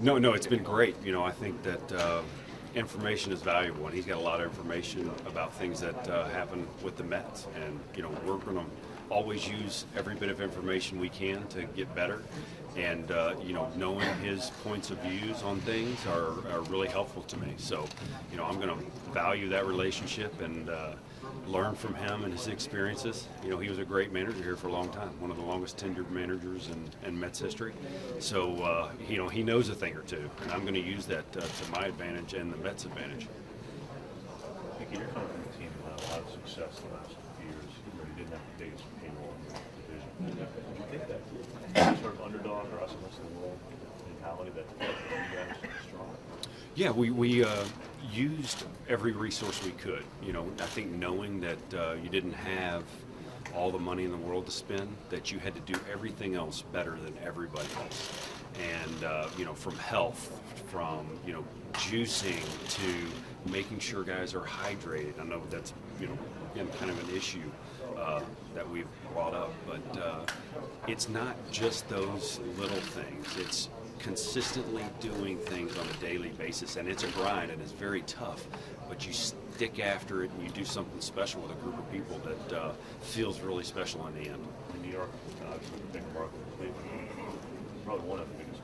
No, it's been great. I think that information is valuable, and he's got a lot of information about things that happen with the Mets. And, we're going to always use every bit of information we can to get better. And, knowing his points of views on things are really helpful to me. So, I'm going to value that relationship and learn from him and his experiences. He was a great manager here for a long time, one of the longest tenured managers in Mets history. So, he knows a thing or two, and I'm going to use that to my advantage and the Mets' advantage. Mickey, you're coming from a team that had a lot of success the last few years. You didn't have the biggest payroll in the division. Do you think that sort of underdog or us against the world mentality that you guys are strong? Yeah, we used every resource we could. I think knowing that you didn't have all the money in the world to spend, that you had to do everything else better than everybody else. And, from health, from, juicing to making sure guys are hydrated. I know that's, again, kind of an issue that we've brought up, but it's not just those little things. It's consistently doing things on a daily basis, and it's a grind, and it's very tough, but you stick after it and you do something special with a group of people that feels really special in the end. In New York, obviously the big market, probably one of the biggest.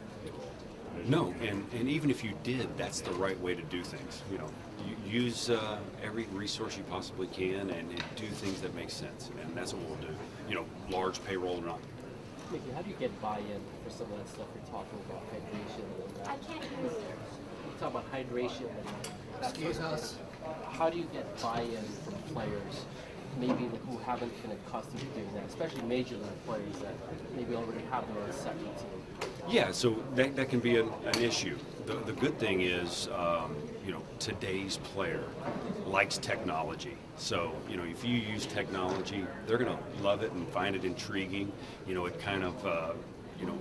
No, and even if you did, that's the right way to do things. You use every resource you possibly can and do things that make sense, and that's what we'll do. Large payroll or not. Mickey, how do you get buy-in for some of that stuff you're talking about, hydration and that? I can't hear you. You talk about hydration and Excuse us. how do you get buy-in from players, maybe who haven't been accustomed to doing that, especially major league players that maybe already have their own second team? Yeah, so that can be an issue. The good thing is, today's player likes technology. So, if you use technology, they're going to love it and find it intriguing. It kind of,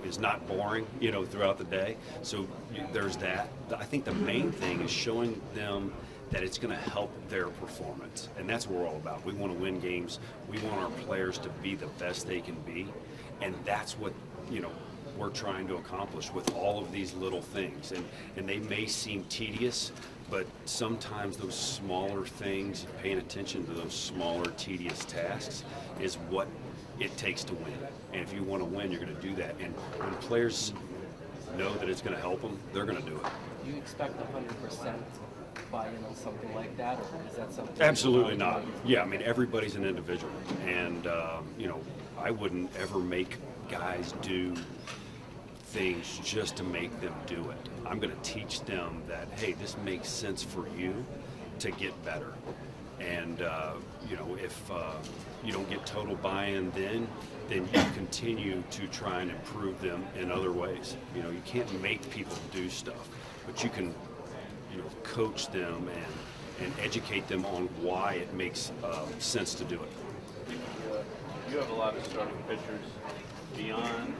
is not boring, throughout the day. So there's that. I think the main thing is showing them that it's going to help their performance. And that's what we're all about. We want to win games. We want our players to be the best they can be. And that's what, we're trying to accomplish with all of these little things. And they may seem tedious, but sometimes those smaller things, paying attention to those smaller, tedious tasks is what it takes to win. And if you want to win, you're going to do that. And when players know that it's going to help them, they're going to do it. Do you expect 100% buy-in on something like that, or is that something? Absolutely not. Yeah, everybody's an individual. And, I wouldn't ever make guys do things just to make them do it. I'm going to teach them that, hey, this makes sense for you to get better. And, if you don't get total buy-in then you continue to try and improve them in other ways. You can't make people do stuff, but you can, coach them and educate them on why it makes sense to do it. You have a lot of starting pitchers beyond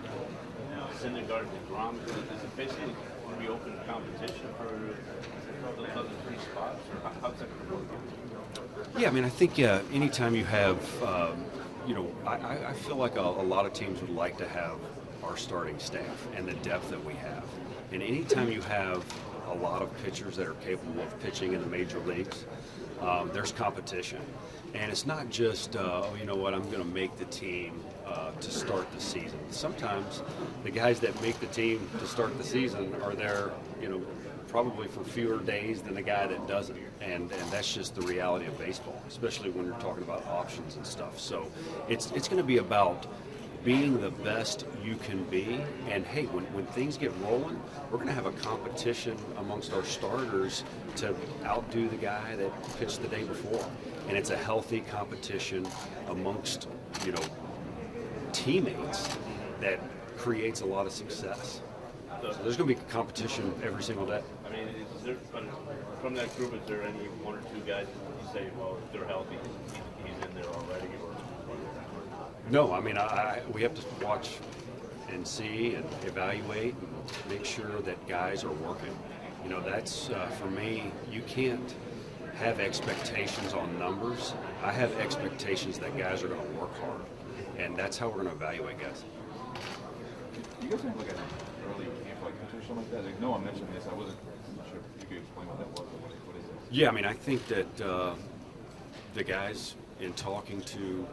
Syndergaard and Grom. Is it basically going to be open competition for those other three spots, or how's that going to work? Yeah, I think anytime you have, I feel like a lot of teams would like to have our starting staff and the depth that we have. And anytime you have a lot of pitchers that are capable of pitching in the major leagues, there's competition. And it's not just, I'm going to make the team to start the season. Sometimes the guys that make the team to start the season are there, probably for fewer days than the guy that doesn't. And that's just the reality of baseball, especially when you're talking about options and stuff. So it's going to be about being the best you can be. And hey, when things get rolling, we're going to have a competition amongst our starters to outdo the guy that pitched the day before. And it's a healthy competition amongst, teammates that creates a lot of success. So there's going to be competition every single day. Is there, from that group, is there any one or two guys that you say, well, if they're healthy, he's in there already? No, we have to watch and see and evaluate and make sure that guys are working. That's, for me, you can't have expectations on numbers. I have expectations that guys are going to work hard, and that's how we're going to evaluate guys. You guys have like an early camp, like or something like that? Like, no one mentioned this. I wasn't sure if you could explain what that was. What is it? Yeah, I mean, I think that the guys in talking to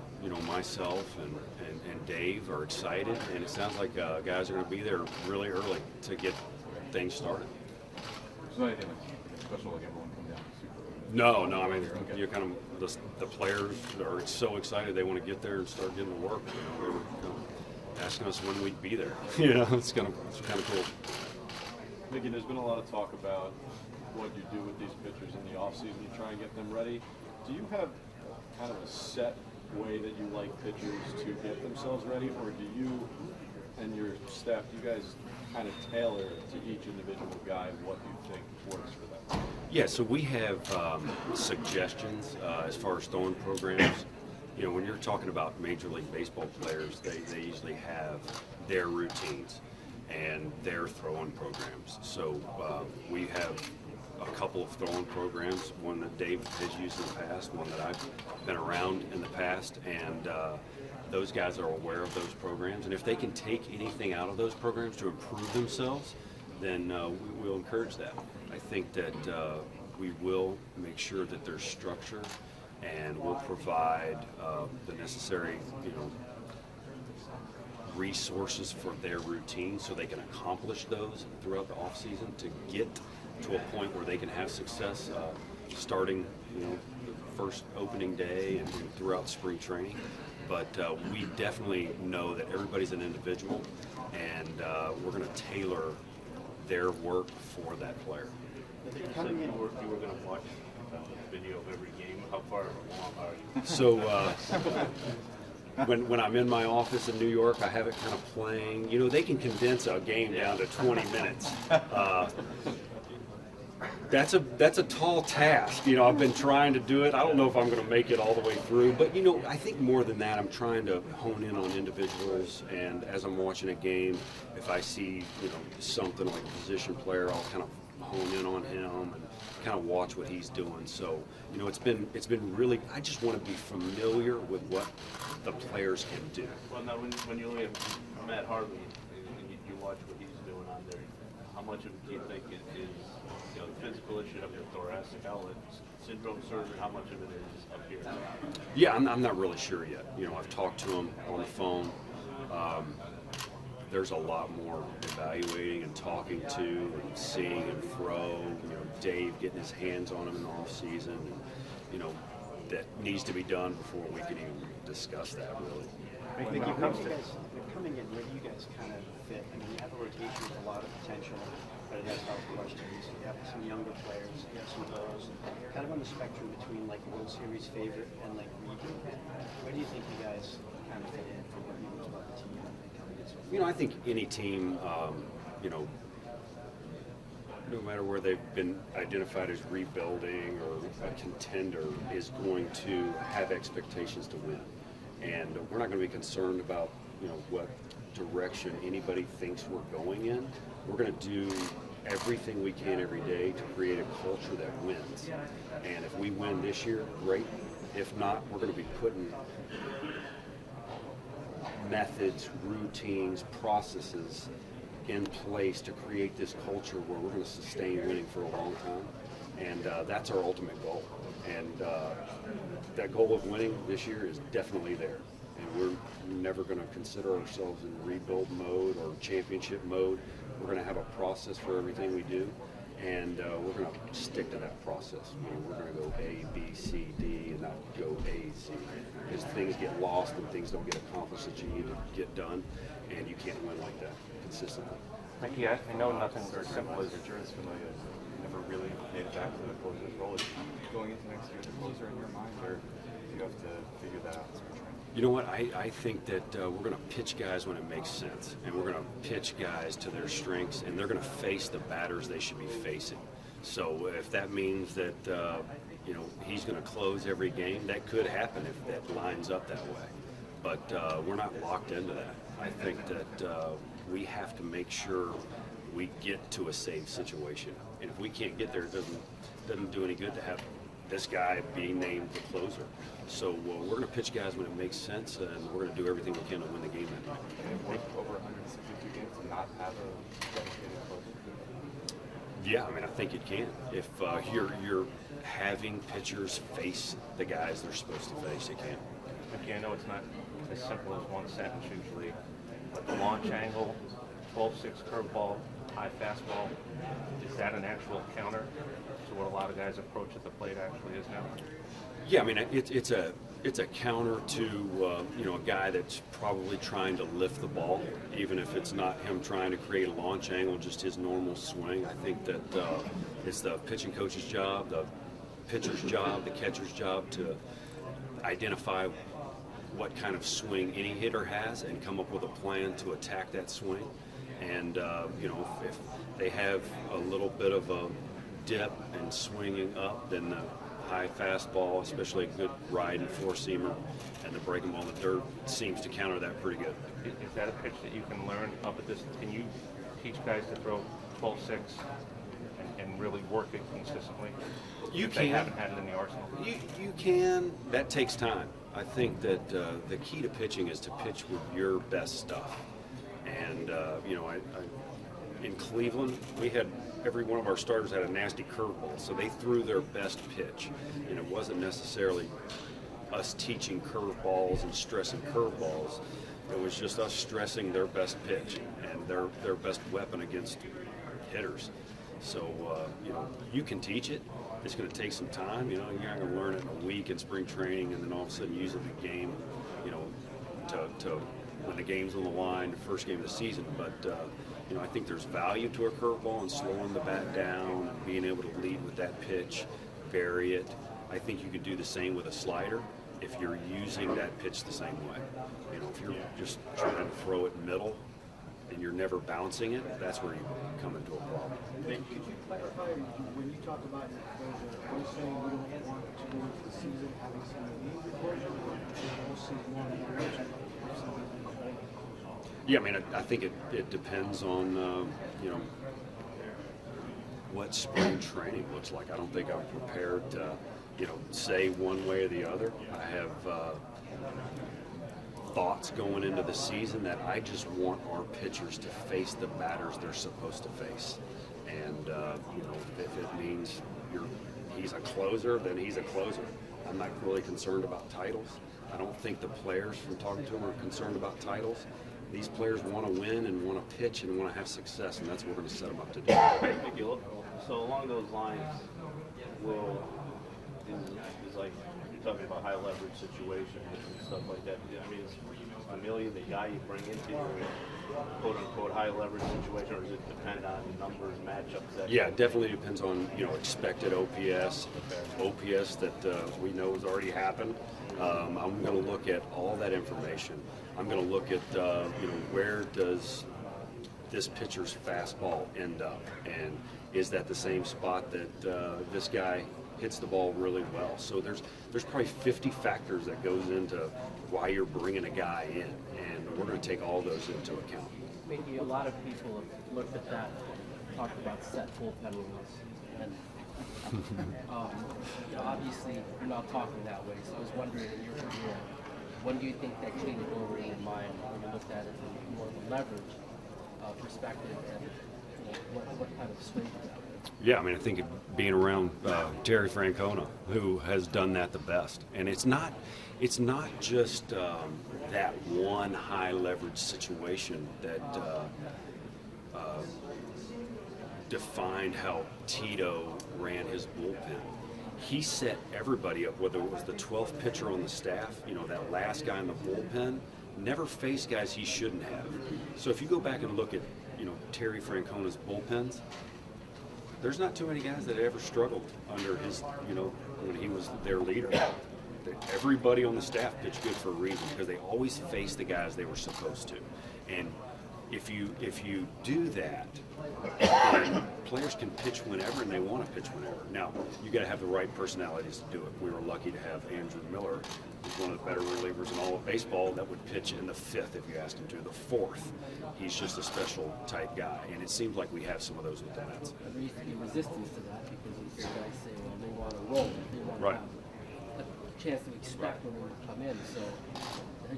myself and Dave are excited, and it sounds like guys are going to be there really early to get things started. There's not anything like special like everyone come down super. No, I mean, you're kind of the players are so excited they want to get there and start getting to work. They were asking us when we'd be there. It's kind of cool. Mickey, there's been a lot of talk about what you do with these pitchers in the offseason to try and get them ready. Do you have kind of a set way that you like pitchers to get themselves ready, or do you and your staff, do you guys kind of tailor to each individual guy what you think works for them? Yeah, so we have suggestions as far as throwing programs. When you're talking about Major League Baseball players, they usually have their routines and their throwing programs. So we have a couple of throwing programs, one that Dave has used in the past, one that I've been around in the past, and those guys are aware of those programs. And if they can take anything out of those programs to improve themselves, then we will encourage that. I think that we will make sure that there's structure, and we'll provide the necessary, resources for their routine so they can accomplish those throughout the off season to get to a point where they can have success starting, the first opening day and throughout spring training. But we definitely know that everybody's an individual, and we're going to tailor their work for that player. You said you were going to watch video of every game. How far along are you? So when I'm in my office in New York, I have it kind of playing. They can condense a game down to 20 minutes. That's a tall task. I've been trying to do it. I don't know if I'm going to make it all the way through, but I think more than that, I'm trying to hone in on individuals. And as I'm watching a game, if I see something like a position player, I'll kind of hone in on him and kind of watch what he's doing. So it's been really. I just want to be familiar with what the players can do. Well, now when you look at Matt Harvey and you watch what he's doing on there, how much of it do you think is the physical issue of your thoracic outlet syndrome surgery? How much of it is up here? Yeah, I'm not really sure yet. I've talked to him on the phone. There's a lot more evaluating and talking to and seeing and throw. Dave getting his hands on him in the off season, and that needs to be done before we can even discuss that really. Coming in, where do you guys kind of fit? I mean, you have a rotation with a lot of potential, but it has health questions. You have some younger players, you have some pros, kind of on the spectrum between like World Series favorite and like rebuild. Where do you think you guys kind of fit in for what you know about the team coming in? I think any team, no matter where they've been identified as rebuilding or a contender, is going to have expectations to win. And we're not going to be concerned about, what direction anybody thinks we're going in. We're going to do everything we can every day to create a culture that wins. And if we win this year, great. If not, we're going to be putting methods, routines, processes in place to create this culture where we're going to sustain winning for a long time. And that's our ultimate goal. And that goal of winning this year is definitely there. And we're never going to consider ourselves in rebuild mode or championship mode. We're going to have a process for everything we do, and we're going to stick to that process. We're going to go A, B, C, D, and not go A, C. Because things get lost and things don't get accomplished that you need to get done, and you can't win like that consistently. Mikey, I know nothing's as simple as insurance familiar. Never really made it back to the closer's role. Is going into next year the closer in your mind, or do you have to figure that out? You know what? I think that we're going to pitch guys when it makes sense, and we're going to pitch guys to their strengths, and they're going to face the batters they should be facing. So if that means that he's going to close every game, that could happen if that lines up that way. But we're not locked into that. I think that we have to make sure we get to a safe situation, and if we can't get there, it doesn't do any good to have this guy being named the closer. So we're going to pitch guys when it makes sense, and we're going to do everything we can to win the game that night. Can it work over 162 games to not have a dedicated closer? Yeah, I mean, I think it can. If you're having pitchers face the guys they're supposed to face, it can. Mickey, I know it's not as simple as one sentence usually, but the launch angle, 12-6 curveball, high fastball, is that an actual counter to what a lot of guys approach at the plate actually is now? Yeah, I mean, it's a counter to a guy that's probably trying to lift the ball, even if it's not him trying to create a launch angle, just his normal swing. I think that it's the pitching coach's job, the pitcher's job, the catcher's job to identify what kind of swing any hitter has and come up with a plan to attack that swing. And if they have a little bit of a dip and swinging up, then the high fastball, especially a good ride and four-seamer, and the breaking ball in the dirt seems to counter that pretty good. Is that a pitch that you can learn up at this? Can you teach guys to throw 12-6 and really work it consistently? You if can. They haven't had it in the arsenal. You can. That takes time. I think that the key to pitching is to pitch with your best stuff. And in Cleveland, we had every one of our starters had a nasty curveball, so they threw their best pitch, and it wasn't necessarily us teaching curveballs and stressing curveballs. It was just us stressing their best pitch and their best weapon against hitters. So you can teach it. It's going to take some time. You're not going to learn it in a week in spring training and then all of a sudden use it in the game. To when the game's on the line, the first game of the season. But I think there's value to a curveball and slowing the bat down and being able to lead with that pitch, vary it. I think you could do the same with a slider if you're using that pitch the same way. If you're just trying to throw it middle and you're never bouncing it, that's where you come into a problem. Could you clarify when you talk about your closure, are you saying you don't want to go into the season having someone leave the closure, or you see one direction? Yeah, I mean, I think it depends on, what spring training looks like. I don't think I'm prepared to, say one way or the other. I have thoughts going into the season that I just want our pitchers to face the batters they're supposed to face. And, if it means he's a closer, then he's a closer. I'm not really concerned about titles. I don't think the players, from talking to them, are concerned about titles. These players want to win and want to pitch and want to have success, and that's what we're going to set them up to do. So along those lines, is like you're talking about high leverage situations and stuff like that. I mean, is Amelia the guy you bring into your quote unquote high leverage situation, or does it depend on numbers, matchups? Yeah, it definitely depends on expected OPS, OPS that we know has already happened. I'm going to look at all that information. I'm going to look at where does this pitcher's fastball end up, and is that the same spot that this guy hits the ball really well? So there's probably 50 factors that goes into why you're bringing a guy in, and we're going to take all those into account. Maybe a lot of people have looked at that, talked about set bullpen rules, and obviously you're not talking that way. So I was wondering, in your career, when do you think that changed over in your mind when you looked at it from more of a leverage perspective, and what kind of swing is that? Yeah, I mean, I think being around Terry Francona, who has done that the best, and it's not just that one high leverage situation that defined how Tito ran his bullpen. He set everybody up, whether it was the 12th pitcher on the staff, that last guy in the bullpen, never faced guys he shouldn't have. So if you go back and look at, Terry Francona's bullpens, there's not too many guys that ever struggled under his, when he was their leader. Everybody on the staff pitched good for a reason, because they always faced the guys they were supposed to. And if you do that, then players can pitch whenever, and they want to pitch whenever. Now, you got to have the right personalities to do it. We were lucky to have Andrew Miller, who's one of the better relievers in all of baseball, that would pitch in the 5th if you asked him to. The 4th, he's just a special type guy, and it seems like we have some of those with the Mets. There used to be resistance to that because you hear guys say, well, they want to roll, they want Right. to have a chance to expect when they come in. So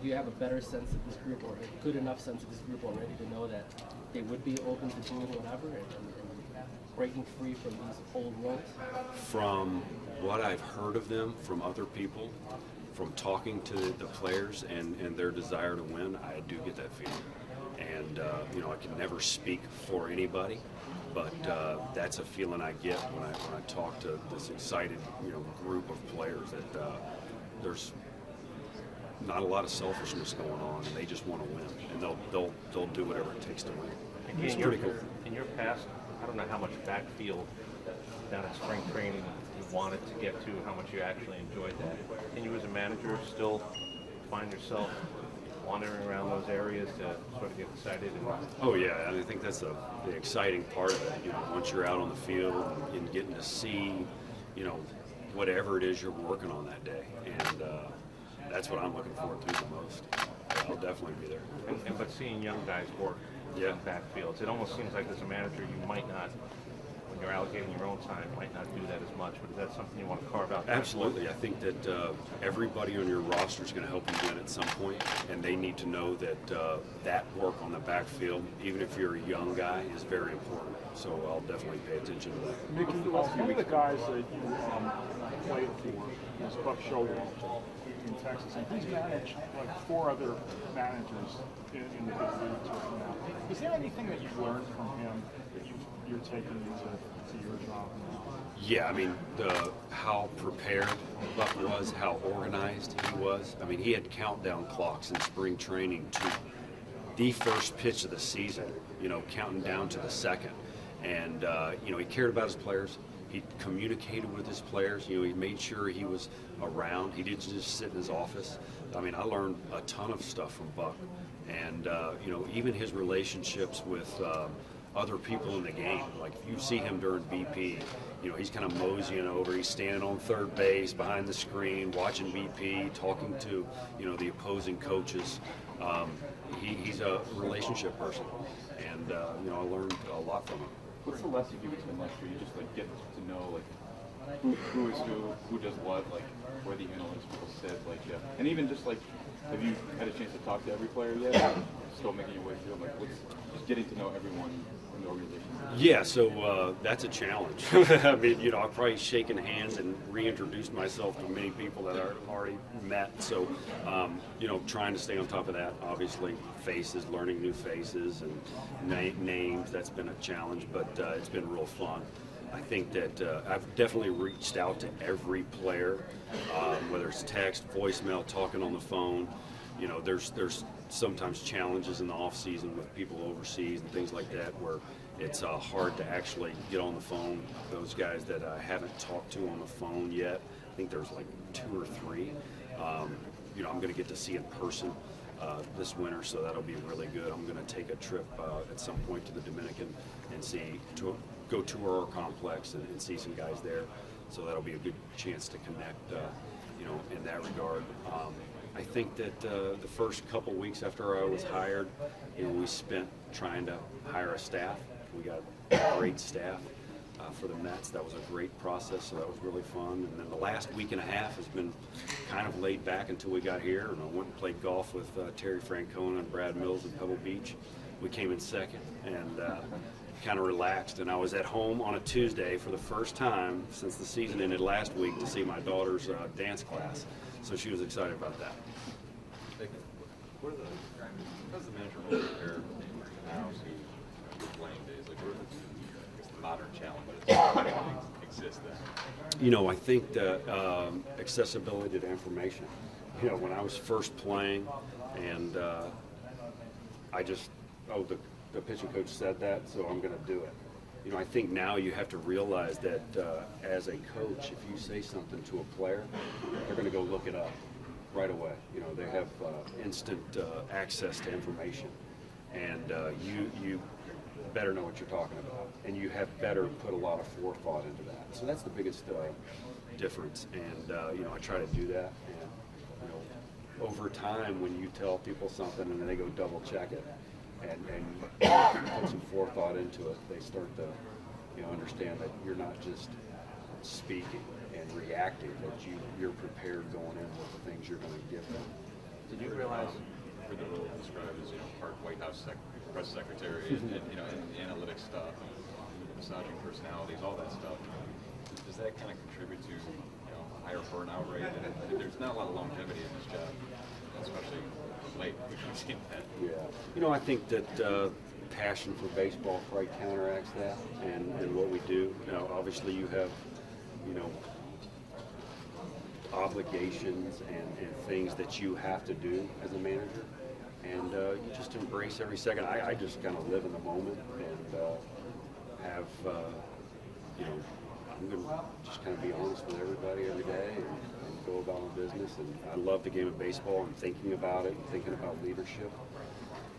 do you have a better sense of this group, or a good enough sense of this group already to know that they would be open to doing whatever? breaking free from these old roles? From what I've heard of them from other people, from talking to the players and their desire to win, I do get that feeling. And you know, I can never speak for anybody, but that's a feeling I get when I talk to this excited, you know, group of players, that there's not a lot of selfishness going on, and they just want to win, and they'll do whatever it takes to win. It's pretty cool. In your past, I don't know how much backfield down at spring training you wanted to get to, how much you actually enjoyed that. Can you, as a manager, still find yourself wandering around those areas to sort of get excited? Oh yeah, and I think that's the exciting part of it. You know, once you're out on the field and getting to see, you know, whatever it is you're working on that day, and that's what I'm looking forward to the most. I'll definitely be there. But seeing young guys work in backfields, it almost seems like as a manager you might not, when you're allocating your own time, might not do that as much. But is that something you want to carve out? Absolutely. I think that everybody on your roster is going to help you win at some point, and they need to know that that work on the backfield, even if you're a young guy, is very important. So I'll definitely pay attention to that. Mickey, one of the guys that you played for was Buck Showalter in Texas, and he's managed like 4 other managers in the big leagues right now. Is there anything that you've learned from him that you're taking into your job now? Yeah, I mean, how prepared Buck was, how organized he was. I mean, he had countdown clocks in spring training to the first pitch of the season, you know, counting down to the second. And, you know, he cared about his players. He communicated with his players. You know, he made sure he was around. He didn't just sit in his office. I mean, I learned a ton of stuff from Buck. And, you know, even his relationships with other people in the game. Like, if you see him during BP, you know, he's kind of moseying over. He's standing on third base behind the screen, watching BP, talking to, you know, the opposing coaches. He's a relationship person. And, you know, I learned a lot from him. What's the lesson you give to him next year? You just like get to know like who is who does what, like where the analytics people sit, like and even just like, have you had a chance to talk to every player yet? Still making your way through, like what's just getting to know everyone in the organization? Yeah, so that's a challenge. I mean, you know, I've probably shaken hands and reintroduced myself to many people that I've already met. So, you know, trying to stay on top of that. Obviously, faces, learning new faces and names. That's been a challenge, but it's been real fun. I think that I've definitely reached out to every player, whether it's text, voicemail, talking on the phone. You know, there's sometimes challenges in the off season with people overseas and things like that where it's hard to actually get on the phone. Those guys that I haven't talked to on the phone yet, I think there's like 2 or 3. You know, I'm going to get to see in person this winter, so that'll be really good. I'm going to take a trip at some point to the Dominican and go tour our complex and see some guys there. So that'll be a good chance to connect, you know, in that regard. I think that the first couple weeks after I was hired, you know, we spent trying to hire a staff. We got a great staff for the Mets. That was a great process, so that was really fun. And then the last week and a half has been kind of laid back until we got here. And I went and played golf with Terry Francona and Brad Mills in Pebble Beach. We came in second and kind of relaxed. And I was at home on a Tuesday for the first time since the season ended last week to see my daughter's dance class. So she was excited about that. How's the manager role compared now to your playing days? Like, where the modern challenges exist then? You know, I think the accessibility to information. You know, when I was first playing, and the pitching coach said that, so I'm going to do it. You know, I think now you have to realize that as a coach, if you say something to a player, they're going to go look it up right away. You know, they have instant access to information, and you better know what you're talking about, and you have better put a lot of forethought into that. So that's the biggest difference, and you know, I try to do that. And you know, over time, when you tell people something and then they go double check it, and put some forethought into it, they start to, you know, understand that you're not just speaking and reacting, that you're prepared going in with the things you're going to give them. Did you realize for the role described as, you know, part White House press secretary and you know, and analytics stuff, massaging personalities, all that stuff. Does that kind of contribute to higher burnout rate? And there's not a lot of longevity in this job, especially late. We've seen that. Yeah. I think that passion for baseball probably counteracts that, and what we do. Obviously you have, obligations and things that you have to do as a manager, and you just embrace every second. I just kind of live in the moment and have, I'm going to just kind of be honest with everybody every day and go about my business. And I love the game of baseball and thinking about it and thinking about leadership.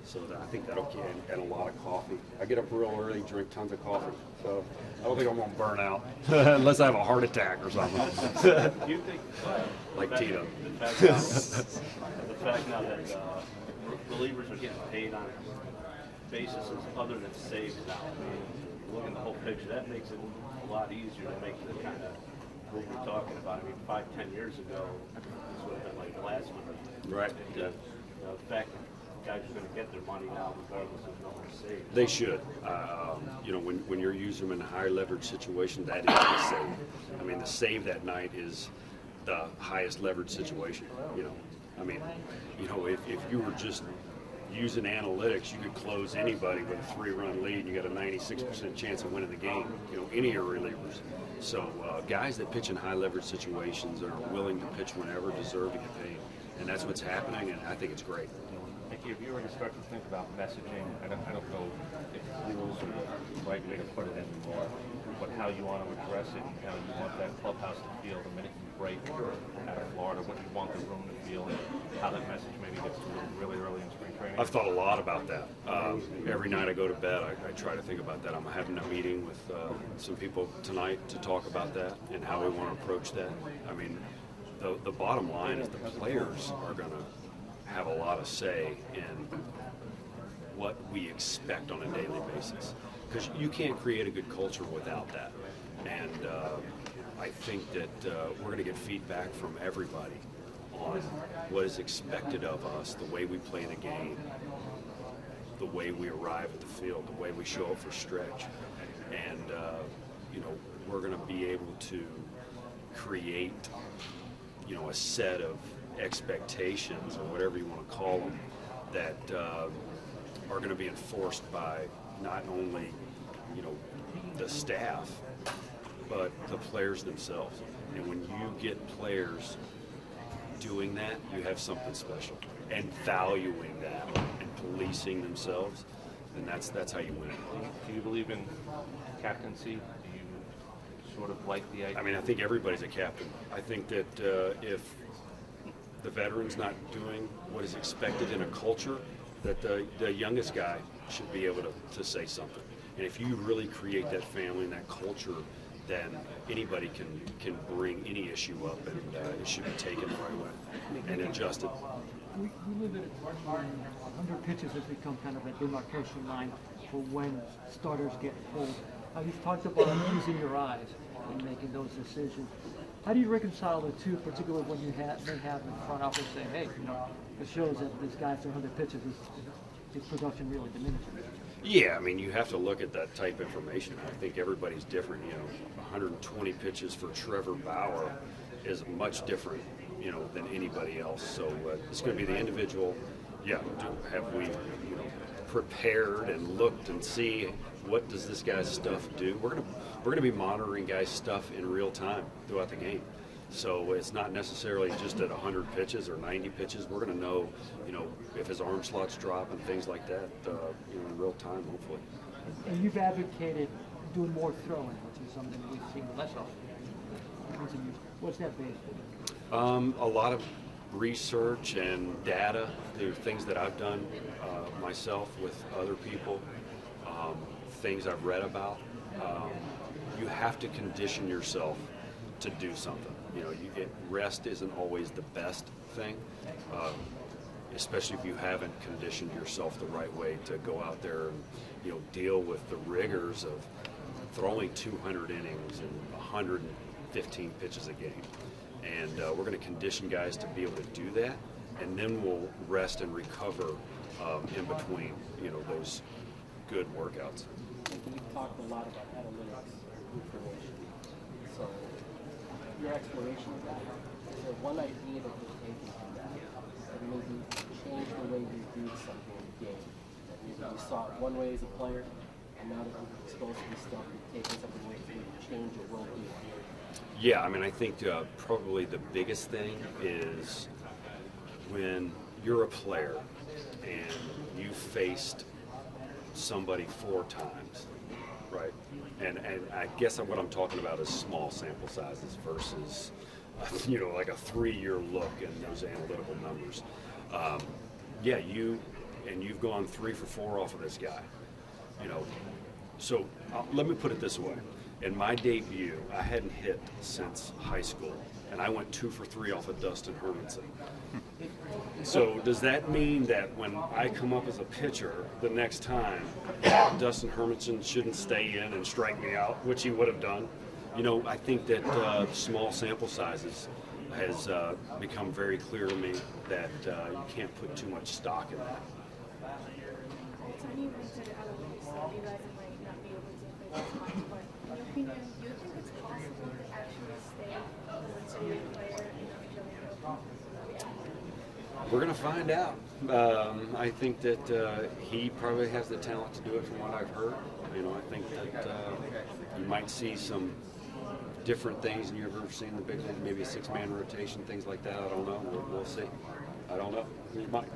So I think that'll get, and a lot of coffee. I get up real early, drink tons of coffee. So I don't think I'm going to burn out unless I have a heart attack or something. Do you think, like Tito. The fact now that relievers are getting paid on a basis other than saves now, look at the whole picture, that makes it a lot easier to make the kind of what we're talking about. 5-10 years ago, this would have been like blasphemy. Right. The fact that guys are going to get their money now regardless of no one saves. They should. When you're using them in a high leverage situation, that is the save. The save that night is the highest leverage situation. If you were just using analytics, you could close anybody with a 3-run lead, and you got a 96% chance of winning the game. Any of your relievers. So guys that pitch in high leverage situations are willing to pitch whenever, deserve to get paid, and that's what's happening. And I think it's great. Mickey, if you were to start to think about messaging, I don't know if rules are the right way to put it anymore, but how you want to address it and how you want that clubhouse to feel the minute you break out of Florida, what you want the room to feel, and how that message maybe gets really early in spring training. I've thought a lot about that. Every night I go to bed, I try to think about that. I'm having a meeting with some people tonight to talk about that and how we want to approach that. The bottom line is the players are going to have a lot of say in what we expect on a daily basis, because you can't create a good culture without that. And I think that we're going to get feedback from everybody on what is expected of us, the way we play the game, the way we arrive at the field, the way we show up for stretch. And we're going to be able to create a set of expectations, or whatever you want to call them, that are going to be enforced by not only the staff, but the players themselves. And when you get players doing that, you have something special, and valuing that and policing themselves, then that's how you win. Do you believe in captaincy? Do you sort of like the idea? I think everybody's a captain. I think that if the veteran's not doing what is expected in a culture, that the youngest guy should be able to say something. And if you really create that family and that culture, then anybody can bring any issue up, and it should be taken the right way and adjusted. We live in 100 pitches has become kind of a demarcation line for when starters get pulled. You've talked about using your eyes and making those decisions. How do you reconcile the two, particularly when you may have in front office saying, hey, it shows that this guy's 100 pitches, his production really diminishes? Yeah, you have to look at that type of information. I think everybody's different. 120 pitches for Trevor Bauer is much different, than anybody else. So it's going to be the individual. Yeah, have we, prepared and looked and see what does this guy's stuff do? We're gonna be monitoring guys' stuff in real time throughout the game. So it's not necessarily just at 100 pitches or 90 pitches. We're going to know, if his arm slots drop and things like that, in real time, hopefully. And you've advocated doing more throwing, which is something we've seen less of. What's that based on? A lot of research and data. There are things that I've done myself with other people, things I've read about. You have to condition yourself to do something. Rest isn't always the best thing, especially if you haven't conditioned yourself the right way to go out there and deal with the rigors of throwing 200 innings and 115 pitches a game. And we're going to condition guys to be able to do that, and then we'll rest and recover in between those good workouts. Can you talked a lot about analytics information. So your exploration of that, is there one idea that you're taking from that that maybe change the way you view something in the game? That maybe you saw it one way as a player, and now that you're exposed to this stuff, you're taking something away to change your worldview. Yeah, I mean, I think probably the biggest thing is when you're a player and you faced somebody 4 times, right? And I guess what I'm talking about is small sample sizes versus, like a 3-year look and those analytical numbers. Yeah, you've gone 3 for 4 off of this guy, So let me put it this way. In my debut, I hadn't hit since high school, and I went 2 for 3 off of Dustin Hermanson. So does that mean that when I come up as a pitcher the next time, Dustin Hermanson shouldn't stay in and strike me out, which he would have done? I think that small sample sizes has become very clear to me that you can't put too much stock in that. So you mentioned analytics, so you guys might not be able to play this much, but in your opinion, do you think it's possible to actually stay as a great player in We're going to find out. I think that he probably has the talent to do it from what I've heard. I think that you might see some different things than you've ever seen in the big league, maybe a 6-man rotation, things like that. I don't know. We'll see. I don't know. You might.